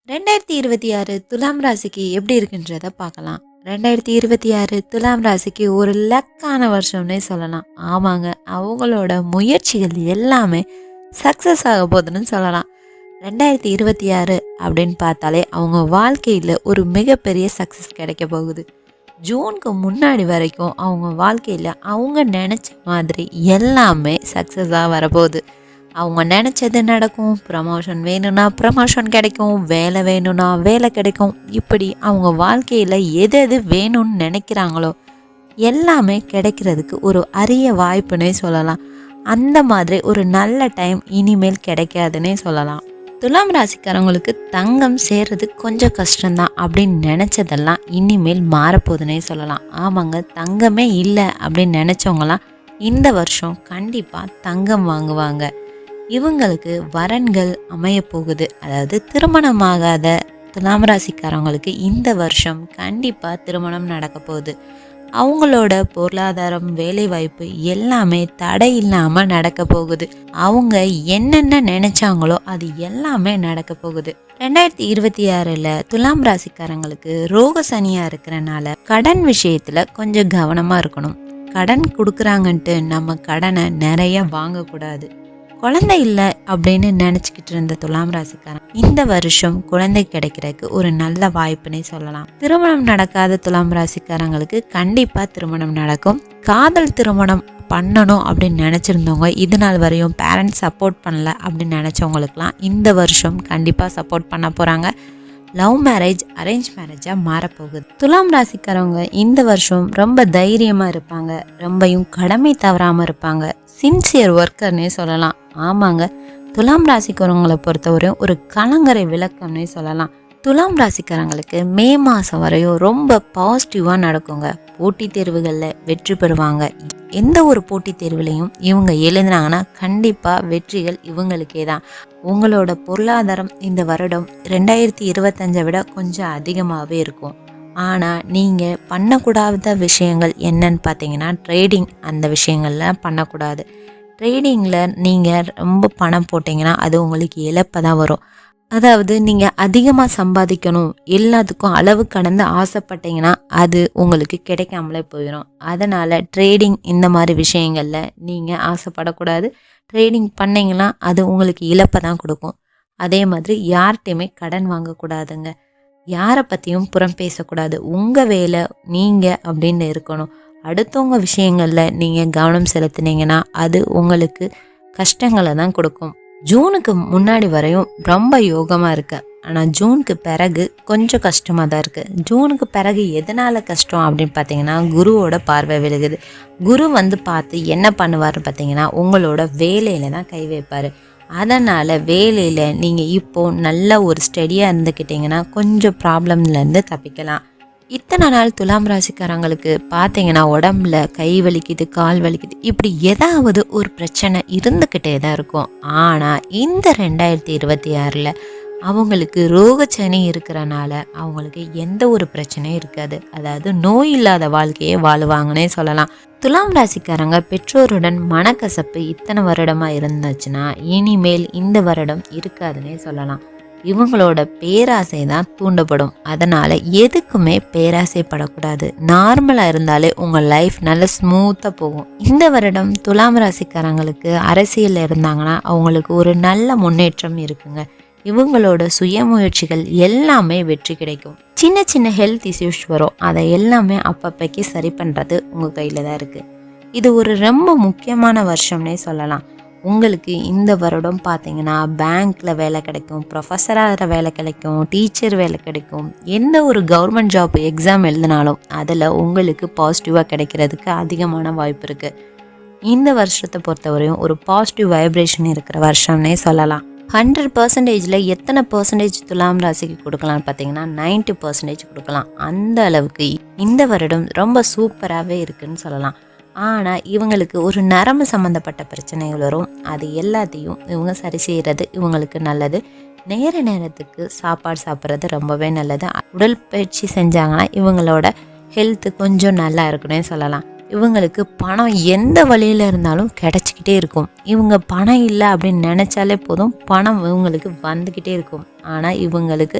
2026 துலாம் ராசிக்கு எப்படி இருக்குன்றத பார்க்கலாம். 2026 துலாம் ராசிக்கு ஒரு லக்கான வருஷம்னே சொல்லலாம். ஆமாங்க, அவங்களோட முயற்சிகள் எல்லாமே சக்ஸஸ் ஆக போகுதுன்னு சொல்லலாம். 2026 அப்படின்னு பார்த்தாலே அவங்க வாழ்க்கையில் ஒரு மிகப்பெரிய சக்ஸஸ் கிடைக்க போகுது. ஜூனுக்கு முன்னாடி வரைக்கும் அவங்க வாழ்க்கையில் அவங்க நினச்ச மாதிரி எல்லாமே சக்ஸஸாக வரப்போகுது. அவங்க நினச்சது நடக்கும். ப்ரமோஷன் வேணும்னா ப்ரமோஷன் கிடைக்கும், வேலை வேணும்னா வேலை கிடைக்கும். இப்படி அவங்க வாழ்க்கையில் எது எது வேணும்னு நினைக்கிறாங்களோ எல்லாமே கிடைக்கிறதுக்கு ஒரு அரிய வாய்ப்புன்னே சொல்லலாம். அந்த மாதிரி ஒரு நல்ல டைம் இனிமேல் கிடைக்காதுன்னே சொல்லலாம். துலாம் ராசிக்காரங்களுக்கு தங்கம் சேர்றது கொஞ்சம் கஷ்டம்தான் அப்படின்னு நினச்சதெல்லாம் இனிமேல் மாறப்போகுதுன்னே சொல்லலாம். ஆமாங்க, தங்கமே இல்லை அப்படின்னு நினச்சவங்களாம் இந்த வருஷம் கண்டிப்பாக தங்கம் வாங்குவாங்க. இவங்களுக்கு வரன்கள் அமைய போகுது. அதாவது திருமணமாகாத துலாம் ராசிக்காரவங்களுக்கு இந்த வருஷம் கண்டிப்பாக திருமணம் நடக்க போகுது. அவங்களோட பொருளாதாரம், வேலைவாய்ப்பு எல்லாமே தடை இல்லாமல் நடக்க போகுது. அவங்க என்னென்ன நினைச்சாங்களோ அது எல்லாமே நடக்க போகுது. 2026 துலாம் ராசிக்காரங்களுக்கு ரோக சனியா இருக்கிறனால கடன் விஷயத்துல கொஞ்சம் கவனமா இருக்கணும். கடன் கொடுக்குறாங்கன்ட்டு நம்ம கடனை நிறைய வாங்கக்கூடாது. குழந்தை இல்லை அப்படின்னு நினச்சிக்கிட்டு இருந்த துலாம் ராசிக்காரன் இந்த வருஷம் குழந்தை கிடைக்கிறதுக்கு ஒரு நல்ல வாய்ப்புன்னே சொல்லலாம். திருமணம் நடக்காத துலாம் ராசிக்காரங்களுக்கு கண்டிப்பாக திருமணம் நடக்கும். காதல் திருமணம் பண்ணணும் அப்படின்னு நினச்சிருந்தவங்க, இது நாள் வரையும் பேரண்ட்ஸ் சப்போர்ட் பண்ணல அப்படின்னு நினச்சவங்களுக்குலாம் இந்த வருஷம் கண்டிப்பாக சப்போர்ட் பண்ண போகிறாங்க. லவ் மேரேஜ், அரேஞ்ச் மேரேஜாக மாறப்போகுது. துலாம் ராசிக்காரவங்க இந்த வருஷம் ரொம்ப தைரியமாக இருப்பாங்க. ரொம்பவும் கடமை தவறாமல் இருப்பாங்க. சின்சியர் ஒர்க்கர்னே சொல்லலாம். ஆமாங்க, துலாம் ராசிக்காரவங்களை பொறுத்தவரையும் ஒரு கலங்கரை விளக்கம்னே சொல்லலாம். துலாம் ராசிக்காரங்களுக்கு மே மாதம் வரையும் ரொம்ப பாசிட்டிவாக நடக்குங்க. போட்டித் தேர்வுகளில் வெற்றி பெறுவாங்க. எந்த ஒரு போட்டித் தேர்வுலையும் இவங்க எழுதினாங்கன்னா கண்டிப்பாக வெற்றிகள் இவங்களுக்கே தான். உங்களோட பொருளாதாரம் இந்த வருடம் 2025 விட கொஞ்சம் அதிகமாகவே இருக்கும். ஆனால் நீங்கள் பண்ணக்கூடாத விஷயங்கள் என்னன்னு பார்த்தீங்கன்னா ட்ரேடிங், அந்த விஷயங்கள்லாம் பண்ணக்கூடாது. ட்ரேடிங்கில் நீங்கள் ரொம்ப பணம் போட்டிங்கன்னா அது உங்களுக்கு இழப்பை தான் வரும். அதாவது நீங்கள் அதிகமாக சம்பாதிக்கணும், எல்லாத்துக்கும் அளவு கடந்து ஆசைப்பட்டீங்கன்னா அது உங்களுக்கு கிடைக்காமலே போயிடும். அதனால் ட்ரேடிங் இந்த மாதிரி விஷயங்களில் நீங்கள் ஆசைப்படக்கூடாது. ட்ரேடிங் பண்ணிங்கன்னா அது உங்களுக்கு இழப்பை தான் கொடுக்கும். அதே மாதிரி யார்கிட்டையுமே கடன் வாங்கக்கூடாதுங்க. யாரை பற்றியும் புறம் பேசக்கூடாது. உங்கள் வேலை நீங்கள் அப்படின்னு இருக்கணும். அடுத்தவங்க விஷயங்களில் நீங்கள் கவனம் செலுத்தினீங்கன்னா அது உங்களுக்கு கஷ்டங்களை தான் கொடுக்கும். ஜூனுக்கு முன்னாடி வரையும் ரொம்ப யோகமாக இருக்கு. ஆனால் ஜூனுக்கு பிறகு கொஞ்சம் கஷ்டமாக தான் இருக்குது. ஜூனுக்கு பிறகு எதனால் கஷ்டம் அப்படின்னு பார்த்தீங்கன்னா குருவோட பார்வை விழுகுது. குரு பார்த்து என்ன பண்ணுவார்னு பார்த்தீங்கன்னா உங்களோட வேலையில் தான் கை வைப்பார். அதனால் வேலையில் நீங்கள் இப்போது நல்ல ஒரு ஸ்டடியாக இருந்துக்கிட்டிங்கன்னா கொஞ்சம் ப்ராப்ளம்லேருந்து தப்பிக்கலாம். இத்தனை நாள் துலாம் ராசிக்காரங்களுக்கு பார்த்தீங்கன்னா உடம்புல கை வலிக்குது, கால் வலிக்குது, இப்படி ஏதாவது ஒரு பிரச்சனை இருந்துக்கிட்டே தான் இருக்கும். ஆனால் இந்த 2026 அவங்களுக்கு ரோகச்சனி இருக்கிறனால அவங்களுக்கு எந்த ஒரு பிரச்சனையும் இருக்காது. அதாவது நோய் இல்லாத வாழ்க்கையே வாழுவாங்கன்னே சொல்லலாம். துலாம் ராசிக்காரங்க பெற்றோருடன் மனக்கசப்பு இத்தனை வருடமாக இருந்துச்சுன்னா இனிமேல் இந்த வருடம் இருக்காதுன்னே சொல்லலாம். இவங்களோட பேராசை தான் தூண்டப்படும். அதனால் எதுக்குமே பேராசைப்படக்கூடாது. நார்மலாக இருந்தாலே உங்கள் லைஃப் நல்ல ஸ்மூத்தாக போகும். இந்த வருடம் துலாம் ராசிக்காரங்களுக்கு அரசியலில் இருந்தாங்கன்னா அவங்களுக்கு ஒரு நல்ல முன்னேற்றம் இருக்குங்க. இவங்களோட சுயமுயற்சிகள் எல்லாமே வெற்றி கிடைக்கும். சின்ன சின்ன ஹெல்த் இஷ்யூஸ் வரும், அதை எல்லாமே அப்பப்போக்கி சரி பண்ணுறது உங்கள் கையில் தான் இருக்குது. இது ஒரு ரொம்ப முக்கியமான வருஷம்னே சொல்லலாம். உங்களுக்கு இந்த வருடம் பார்த்தீங்கன்னா பேங்க்கில் வேலை கிடைக்கும், ப்ரொஃபஸராக வேலை கிடைக்கும், டீச்சர் வேலை கிடைக்கும். எந்த ஒரு கவர்மெண்ட் ஜாப் எக்ஸாம் எழுதினாலும் அதில் உங்களுக்கு பாசிட்டிவாக கிடைக்கிறதுக்கு அதிகமான வாய்ப்பு இருக்குது. இந்த வருஷத்தை பொறுத்தவரையும் ஒரு பாசிட்டிவ் வைப்ரேஷன் இருக்கிற வருஷம்னே சொல்லலாம். 100% எத்தனை பர்சன்டேஜ் துலாம் ராசிக்கு கொடுக்கலாம்னு பார்த்தீங்கன்னா 90% கொடுக்கலாம். அந்த அளவுக்கு இந்த வருடம் ரொம்ப சூப்பராகவே இருக்குன்னு சொல்லலாம். ஆனால் இவங்களுக்கு ஒரு நரம்பு சம்மந்தப்பட்ட பிரச்சனைகள் வரும். அது எல்லாத்தையும் இவங்க சரி செய்கிறது இவங்களுக்கு நல்லது. நேரத்துக்கு சாப்பாடு சாப்பிட்றது ரொம்பவே நல்லது. உடற்பயிற்சி செஞ்சாங்கன்னா இவங்களோட ஹெல்த்து கொஞ்சம் நல்லா இருக்குன்னே சொல்லலாம். இவங்களுக்கு பணம் எந்த வழியில் இருந்தாலும் கிடச்சிக்கிட்டே இருக்கும். இவங்க பணம் இல்லை அப்படின்னு நினச்சாலே போதும், பணம் இவங்களுக்கு வந்துக்கிட்டே இருக்கும். ஆனால் இவங்களுக்கு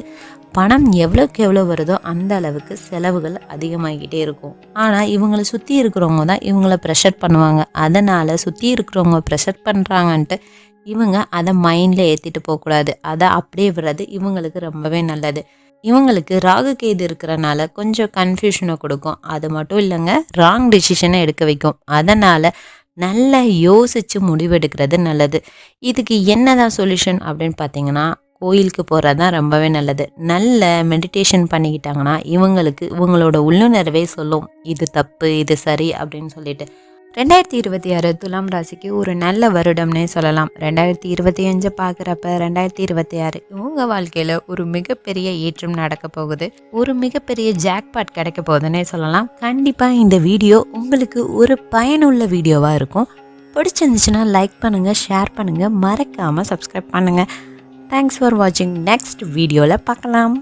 பணம் எவ்வளோக்கு எவ்வளோ வருதோ அந்த அளவுக்கு செலவுகள் அதிகமாகிக்கிட்டே இருக்கும். ஆனால் இவங்களை சுற்றி இருக்கிறவங்க தான் இவங்கள ப்ரெஷர் பண்ணுவாங்க. அதனால் சுற்றி இருக்கிறவங்க ப்ரெஷர் பண்ணுறாங்கன்ட்டு இவங்க அதை மைண்டில் ஏற்றிட்டு போகக்கூடாது. அதை அப்படியே விடுறது இவங்களுக்கு ரொம்பவே நல்லது. இவங்களுக்கு ராகு கேது இருக்கிறனால கொஞ்சம் கன்ஃபியூஷனை கொடுக்கும். அது மட்டும் இல்லைங்க, ராங் டிசிஷனை எடுக்க வைக்கும். அதனால் நல்லா யோசித்து முடிவெடுக்கிறது நல்லது. இதுக்கு என்னதான் சொல்யூஷன் அப்படின்னு பார்த்தீங்கன்னா, கோயிலுக்கு போகிறது தான் ரொம்பவே நல்லது. நல்ல மெடிடேஷன் பண்ணிக்கிட்டாங்கன்னா இவங்களுக்கு இவங்களோட உள்ளுணர்வே சொல்லும், இது தப்பு இது சரி அப்படின்னு சொல்லிட்டு. 2026 துலாம் ராசிக்கு ஒரு நல்ல வருடம்னே சொல்லலாம். 2025 பார்க்குறப்ப 2026 இவங்க வாழ்க்கையில் ஒரு மிகப்பெரிய ஏற்றம் நடக்க போகுது. ஒரு மிகப்பெரிய ஜாக்பாட் கிடைக்க போகுதுன்னே சொல்லலாம். கண்டிப்பாக இந்த வீடியோ உங்களுக்கு ஒரு பயனுள்ள வீடியோவாக இருக்கும். பிடிச்சிருந்துச்சுன்னா லைக் பண்ணுங்கள், ஷேர் பண்ணுங்கள், மறக்காமல் சப்ஸ்கிரைப் பண்ணுங்கள். தேங்க்ஸ் ஃபார் வாட்சிங். நெக்ஸ்ட் வீடியோவில் பார்க்கலாம்.